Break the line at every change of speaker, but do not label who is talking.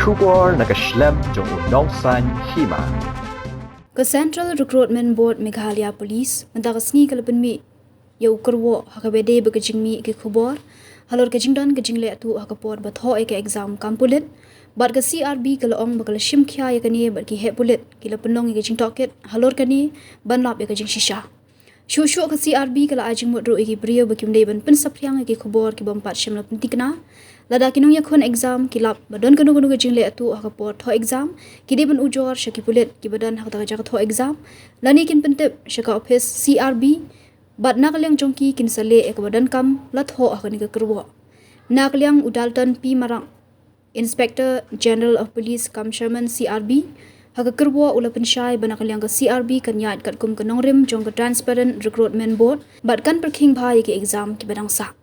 Shubor nakaslem jong unongsan Hima.
Ke Central Recruitment Board Meghalaya Police mentakasni kalapan mi yau kerwo hakabede bekejing mi ke khubor halor kejing dan kejing le tu hakapor batho ke exam kam Pulit bat ke CRB kalaong bakal shim khya ya kani bat ki he Pulit kila penong kejing Tohkit halor kani ban lap ya kejing shisha shu ke CRB kala ajing modro ki brio bakim dei ban pen saphyang ke khubor ki bompat shim la pentikna lada kinong ya khon exam kilap badon kanu kejing le tu hakapor Thoh exam kidi ban ujor shaki Pulit ki badan hak ta Thoh exam lani kin pentep shaka office CRB bat nakaliang jongki kin sale ek badan kam lat ho akani ke kerwo nakaliang udalton pi marang Inspector General of Police Commissioner CRB hak kerwo ula pensyai banakaliang ke CRB kan yat kat kum kenong rim jong ke Transparent Recruitment Board bat kan perking bhai ke exam ki badang sa